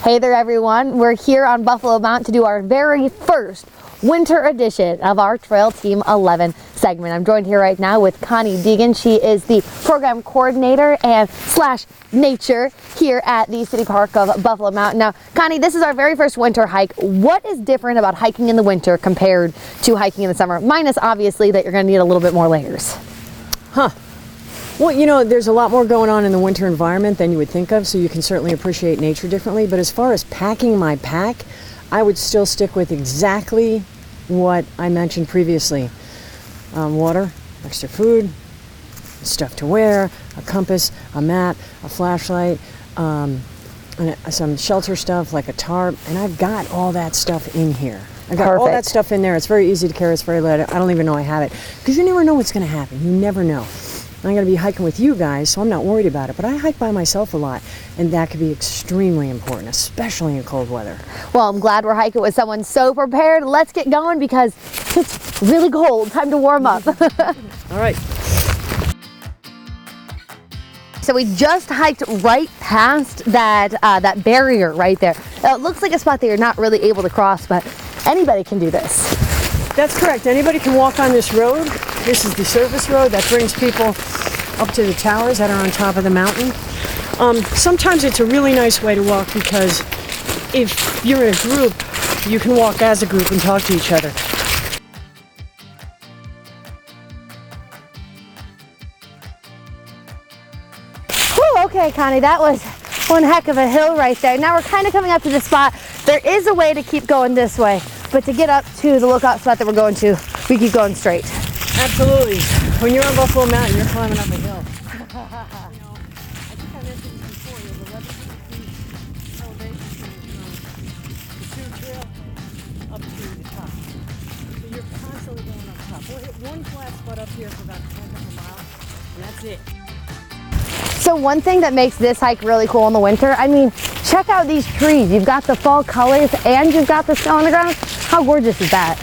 Hey there everyone, we're here on Buffalo Mountain to do our very first winter edition of our Trail Team 11 segment. I'm joined here right now with Connie Deegan. She is the program coordinator and / nature here at the City Park of Buffalo Mountain. Now, Connie, this is our very first winter hike. What is different about hiking in the winter compared to hiking in the summer? Minus obviously that you're going to need a little bit more layers. Well, you know, there's a lot more going on in the winter environment than you would think of, so you can certainly appreciate nature differently. But as far as packing my pack, I would still stick with exactly what I mentioned previously. Water, extra food, stuff to wear, a compass, a map, a flashlight, and some shelter stuff like a tarp, and I've got all that stuff in here. I got all that stuff in there. It's very easy to carry. It's very light. I don't even know I have it because you never know what's going to happen. You never know. I'm going to be hiking with you guys, so I'm not worried about it. But I hike by myself a lot, and that could be extremely important, especially in cold weather. Well, I'm glad we're hiking with someone so prepared. Let's get going because it's really cold. Time to warm up. All right. So we just hiked right past that barrier right there. Now, it looks like a spot that you're not really able to cross, but anybody can do this. That's correct. Anybody can walk on this road. This is the service road that brings people up to the towers that are on top of the mountain. Sometimes it's a really nice way to walk because if you're in a group, you can walk as a group and talk to each other. Whew, okay, Connie, that was one heck of a hill right there. Now we're kind of coming up to the spot. There is a way to keep going this way, but to get up to the lookout spot that we're going to, we keep going straight. Absolutely. When you're on Buffalo Mountain, you're climbing up a hill. You know, I think I mentioned this before. There's 11 feet elevation from the Sioux Trail up to the top. So you're constantly going up top. We'll hit one flat spot up here for about 10 miles, and that's it. So one thing that makes this hike really cool in the winter, I mean, check out these trees. You've got the fall colors and you've got the snow on the ground. How gorgeous is that?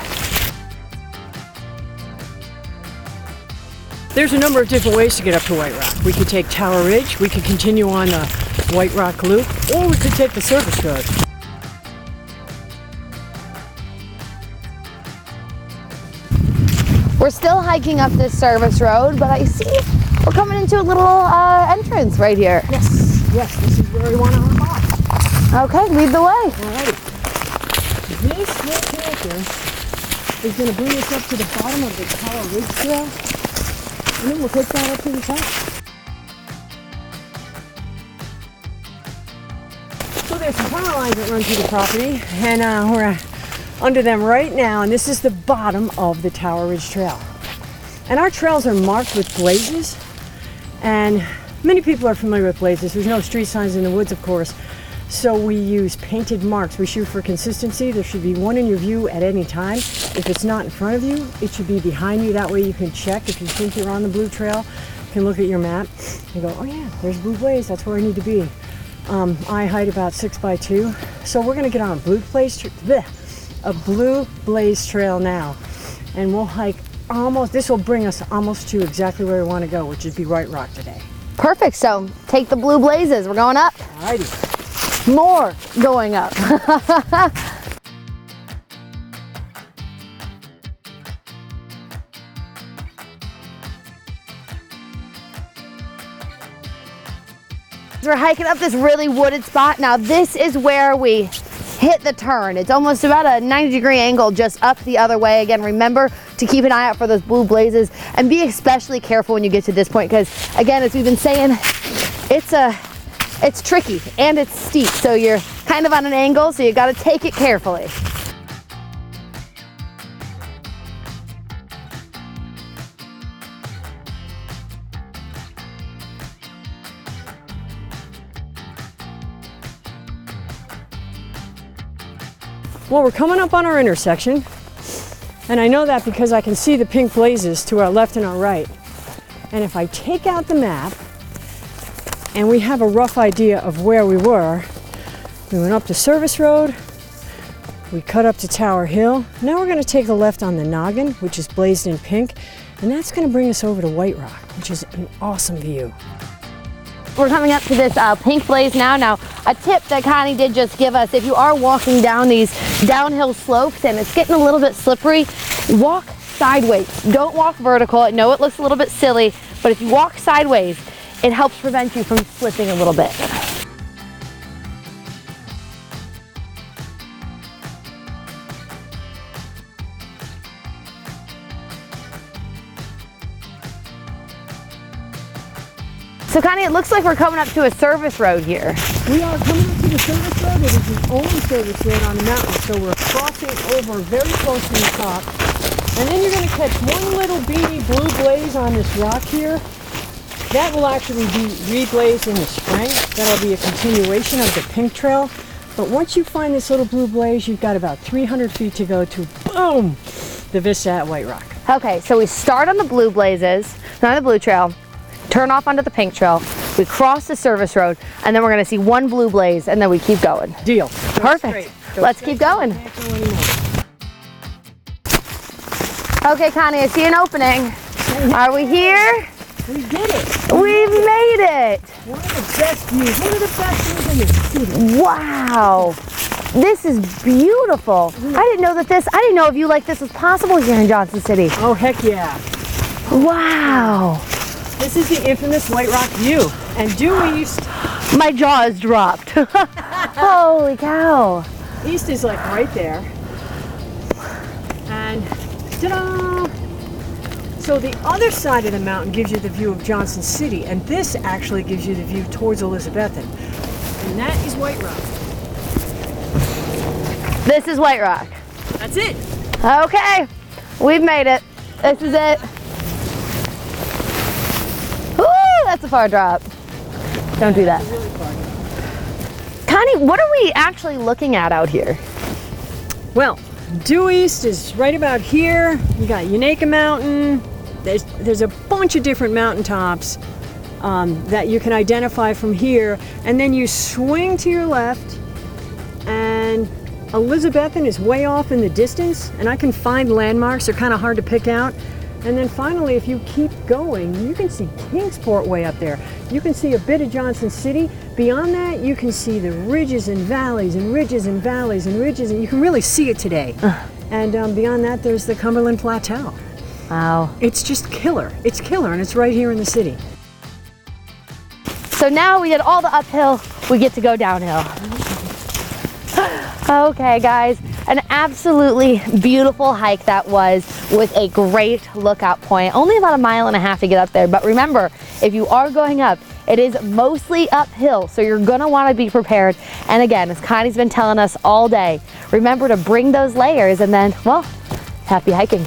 There's a number of different ways to get up to White Rock. We could take Tower Ridge, we could continue on the White Rock Loop, or we could take the service road. We're still hiking up this service road, but I see we're coming into a little entrance right here. Yes, this is where we want to unlock. Okay, lead the way. Alrighty. This little character is going to bring us up to the bottom of the Tower Ridge Trail. And then we'll take that up to the top. So there's some power lines that run through the property, and we're under them right now, and this is the bottom of the Tower Ridge Trail. And our trails are marked with blazes, and many people are familiar with blazes. There's no street signs in the woods, of course, so we use painted marks. We shoot for consistency. There should be one in your view at any time. If it's not in front of you, it should be behind you. That way you can check if you think you're on the blue trail. You can look at your map and go, oh yeah, there's blue blaze, that's where I need to be. I hide about 6 by 2, so we're gonna get on a blue blaze trail now, and we'll hike this will bring us almost to exactly where we want to go, which would be White Rock today. Perfect, so take the blue blazes, we're going up. Alrighty. More going up. We're hiking up this really wooded spot. Now this is where we hit the turn. It's almost about a 90-degree angle just up the other way. Again, remember to keep an eye out for those blue blazes and be especially careful when you get to this point because, again, as we've been saying, it's tricky and it's steep. So you're kind of on an angle, so you got to take it carefully. Well, we're coming up on our intersection, and I know that because I can see the pink blazes to our left and our right. And if I take out the map, and we have a rough idea of where we were, we went up to Service Road, we cut up to Tower Hill. Now we're going to take a left on the Noggin, which is blazed in pink, and that's going to bring us over to White Rock, which is an awesome view. we're coming up to this Pink Blaze now. Now, a tip that Connie did just give us, if you are walking down these downhill slopes and it's getting a little bit slippery, walk sideways. Don't walk vertical. I know it looks a little bit silly, but if you walk sideways, it helps prevent you from slipping a little bit. So Connie, it looks like we're coming up to a service road here. We are coming up to the service road. It is the only service road on the mountain, so we're crossing over very close to the top. And then you're going to catch one little beady blue blaze on this rock here. That will actually be reblazed in the spring. That'll be a continuation of the pink trail. But once you find this little blue blaze, you've got about 300 feet to go to, boom, the vista at White Rock. Okay, so we start on the blue blazes, not the blue trail, turn off onto the pink trail, we cross the service road, and then we're going to see one blue blaze, and then we keep going. Deal. Perfect. Let's keep going. Okay, Connie, I see an opening. Are we here? We did it. We made it. One of the best views. One of the best views in the city. Wow. This is beautiful. I didn't know a view like this was possible here in Johnson City. Oh, heck yeah. Wow. This is the infamous White Rock view. And due east. My jaw is dropped. Holy cow. East is like right there. And ta-da! So the other side of the mountain gives you the view of Johnson City, and this actually gives you the view towards Elizabethton. And that is White Rock. This is White Rock. That's it. Okay, we've made it. This is it. Woo, that's a far drop. Don't do that. Really far. Connie, what are we actually looking at out here? Well, due east is right about here. You got Unaka Mountain. There's a bunch of different mountaintops that you can identify from here, and then you swing to your left, and Elizabethton is way off in the distance, and I can find landmarks. They're kind of hard to pick out. And then finally, if you keep going, you can see Kingsport way up there. You can see a bit of Johnson City. Beyond that, you can see the ridges and valleys and ridges and valleys and ridges, and you can really see it today. And beyond that, there's the Cumberland Plateau. Wow. It's just killer. It's killer, and it's right here in the city. So now we did all the uphill, we get to go downhill. Okay, guys, an absolutely beautiful hike that was, with a great lookout point. Only about 1.5 miles to get up there, but remember, if you are going up, it is mostly uphill, so you're gonna wanna be prepared. And again, as Connie's been telling us all day, remember to bring those layers, and then, well, happy hiking.